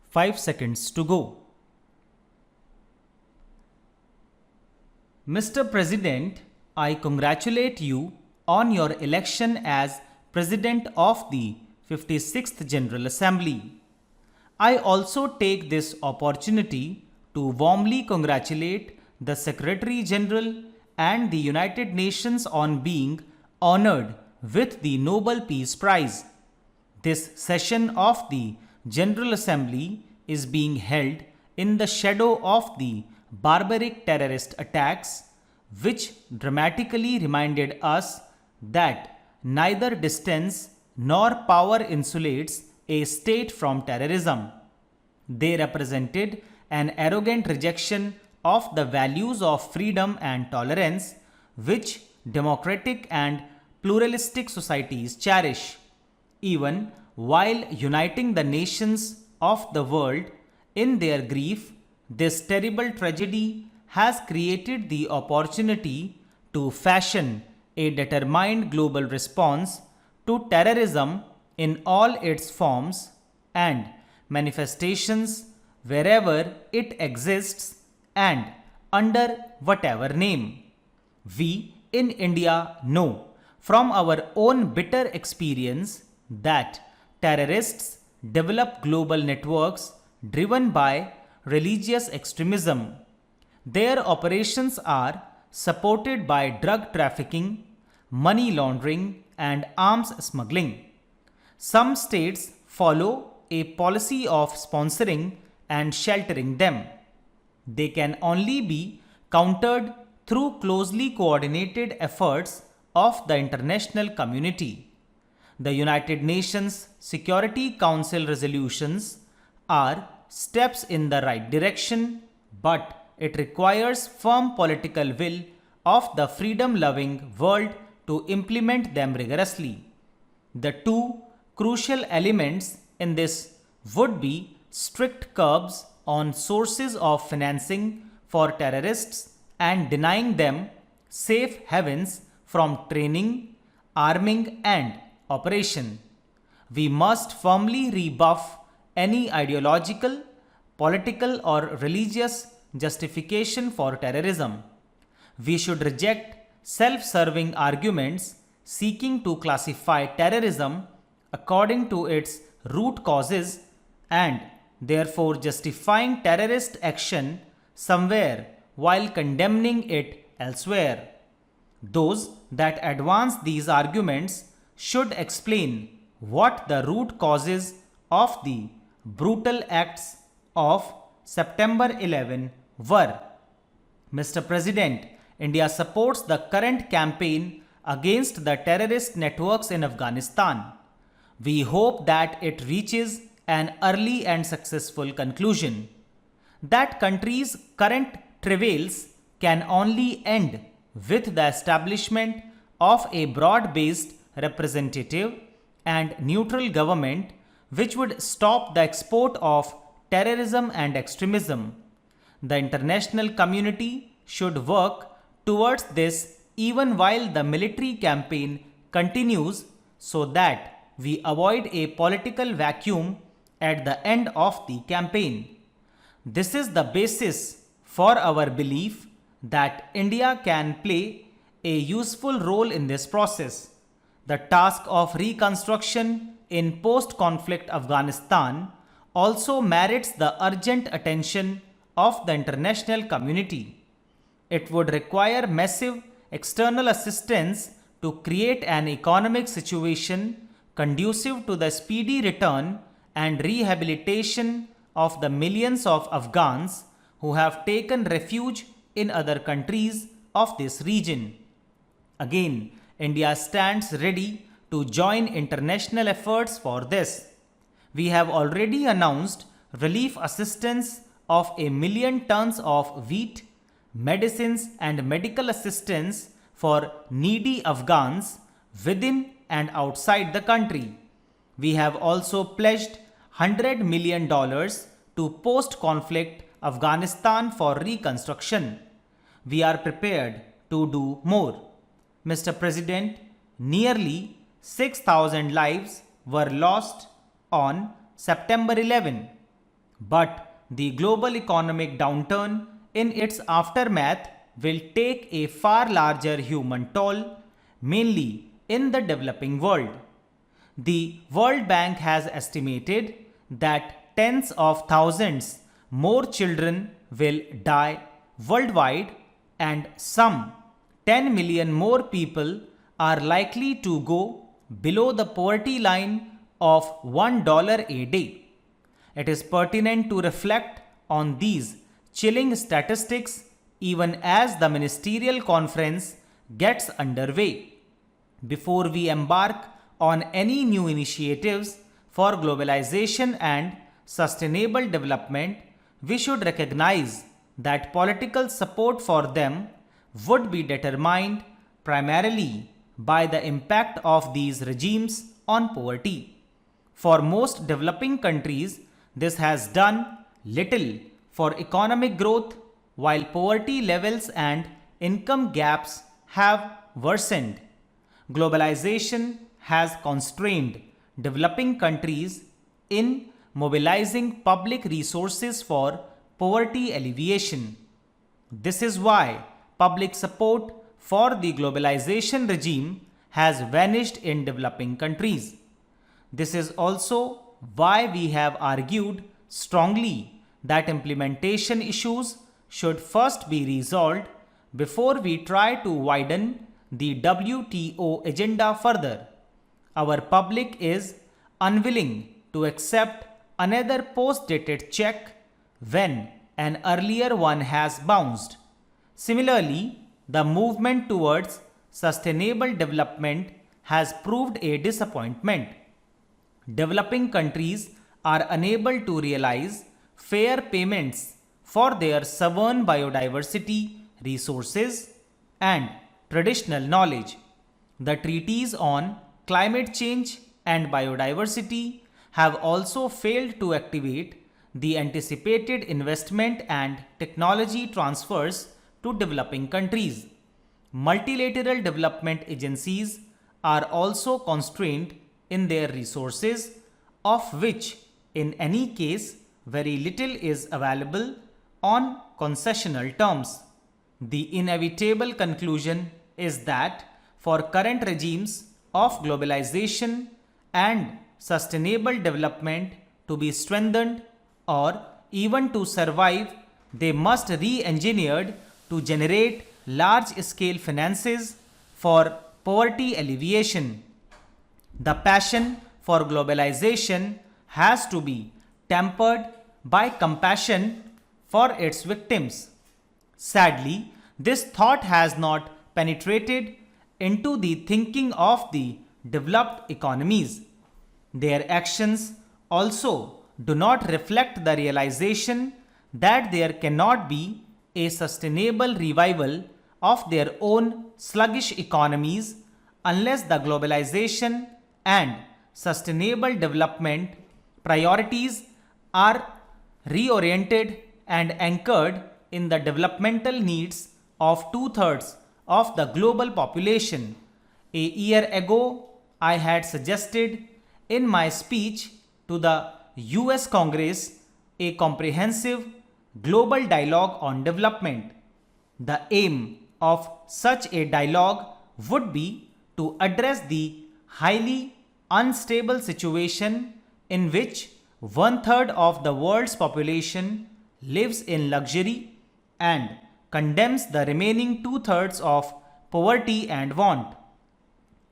5 seconds to go. Mr. President, I congratulate you on your election as President of the 56th General Assembly. I also take this opportunity to warmly congratulate the Secretary General and the United Nations on being honored with the Nobel Peace Prize. This session of the General Assembly is being held in the shadow of the barbaric terrorist attacks, which dramatically reminded us that neither distance nor power insulates a state from terrorism. They represented an arrogant rejection of the values of freedom and tolerance which democratic and pluralistic societies cherish. Even while uniting the nations of the world in their grief, this terrible tragedy has created the opportunity to fashion a determined global response to terrorism in all its forms and manifestations wherever it exists and under whatever name. We in India know from our own bitter experience that terrorists develop global networks driven by religious extremism. Their operations are supported by drug trafficking, money laundering, and arms smuggling. Some states follow a policy of sponsoring and sheltering them. They can only be countered through closely coordinated efforts of the international community. The United Nations Security Council resolutions are steps in the right direction, but it requires firm political will of the freedom-loving world to implement them rigorously. The two crucial elements in this would be strict curbs on sources of financing for terrorists and denying them safe havens from training, arming, and operation. We must firmly rebuff any ideological, political, or religious justification for terrorism. We should reject self-serving arguments seeking to classify terrorism according to its root causes and therefore justifying terrorist action somewhere while condemning it elsewhere. Those that advance these arguments should explain what the root causes of the brutal acts of September 11 were. Mr. President, India supports the current campaign against the terrorist networks in Afghanistan. We hope that it reaches an early and successful conclusion. That country's current travails can only end with the establishment of a broad-based representative and neutral government which would stop the export of terrorism and extremism. The international community should work towards this even while the military campaign continues so that we avoid a political vacuum at the end of the campaign. This is the basis for our belief that India can play a useful role in this process. The task of reconstruction in post-conflict Afghanistan also merits the urgent attention of the international community. It would require massive external assistance to create an economic situation conducive to the speedy return and rehabilitation of the millions of Afghans who have taken refuge in other countries of this region. Again, India stands ready to join international efforts for this. We have already announced relief assistance of 1 million tons of wheat, medicines, and medical assistance for needy Afghans within and outside the country. We have also pledged $100 million to post-conflict Afghanistan for reconstruction. We are prepared to do more. Mr. President, nearly 6,000 lives were lost on September 11. But the global economic downturn in its aftermath will take a far larger human toll, mainly in the developing world. The World Bank has estimated that tens of thousands more children will die worldwide, and some 10 million more people are likely to go below the poverty line of $1 a day. It is pertinent to reflect on these chilling statistics even as the ministerial conference gets underway. Before we embark on any new initiatives for globalization and sustainable development, we should recognize that political support for them would be determined primarily by the impact of these regimes on poverty. For most developing countries, this has done little for economic growth, while poverty levels and income gaps have worsened. Globalization has constrained developing countries in mobilizing public resources for poverty alleviation. This is why public support for the globalization regime has vanished in developing countries. This is also why we have argued strongly that implementation issues should first be resolved before we try to widen the WTO agenda further. Our public is unwilling to accept another post-dated check when an earlier one has bounced. Similarly, the movement towards sustainable development has proved a disappointment. Developing countries are unable to realize fair payments for their sovereign biodiversity resources and traditional knowledge. The treaties on climate change and biodiversity have also failed to activate the anticipated investment and technology transfers to developing countries. Multilateral development agencies are also constrained in their resources, of which, in any case, very little is available on concessional terms. The inevitable conclusion is that for current regimes of globalization and sustainable development to be strengthened or even to survive, they must re-engineered to generate large-scale finances for poverty alleviation. The passion for globalization has to be tempered by compassion for its victims. Sadly, this thought has not penetrated into the thinking of the developed economies. Their actions also do not reflect the realization that there cannot be a sustainable revival of their own sluggish economies unless the globalization and sustainable development priorities are reoriented and anchored in the developmental needs of two-thirds of the global population. A year ago, I had suggested in my speech to the US Congress a comprehensive global dialogue on development. The aim of such a dialogue would be to address the highly unstable situation in which one-third of the world's population lives in luxury and condemns the remaining two-thirds of poverty and want.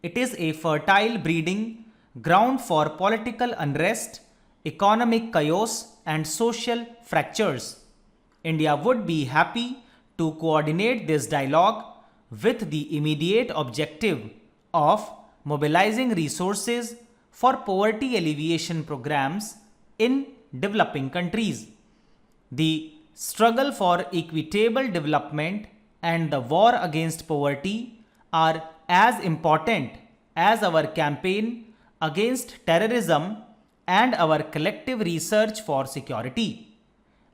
It is a fertile breeding ground for political unrest, economic chaos, and social fractures. India would be happy to coordinate this dialogue with the immediate objective of mobilizing resources for poverty alleviation programs in developing countries. The struggle for equitable development and the war against poverty are as important as our campaign against terrorism and our collective research for security.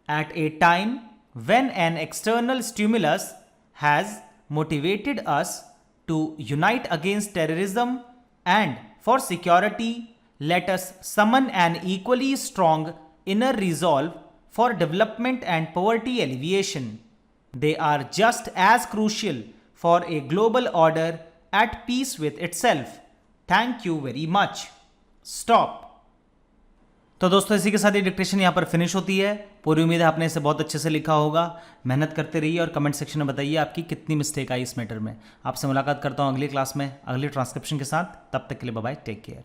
At a time when an external stimulus has motivated us to unite against terrorism and for security, let us summon an equally strong inner resolve for development and poverty alleviation. They are just as crucial for a global order at peace with itself. Thank you very much. Stop. तो दोस्तों इसी के साथ ये dictation यहाँ पर finish होती है। पूरी उम्मीद है आपने इसे बहुत अच्छे से लिखा होगा। मेहनत करते रहिए और कमेंट सेक्शन में बताइए आपकी कितनी मिस्टेक आई इस मैटर में। आपसे मुलाकात करता हूँ अगली क्लास में अगली ट्रांसक्रिप्शन के साथ। तब तक के लिए बाय बाय, टेक केयर।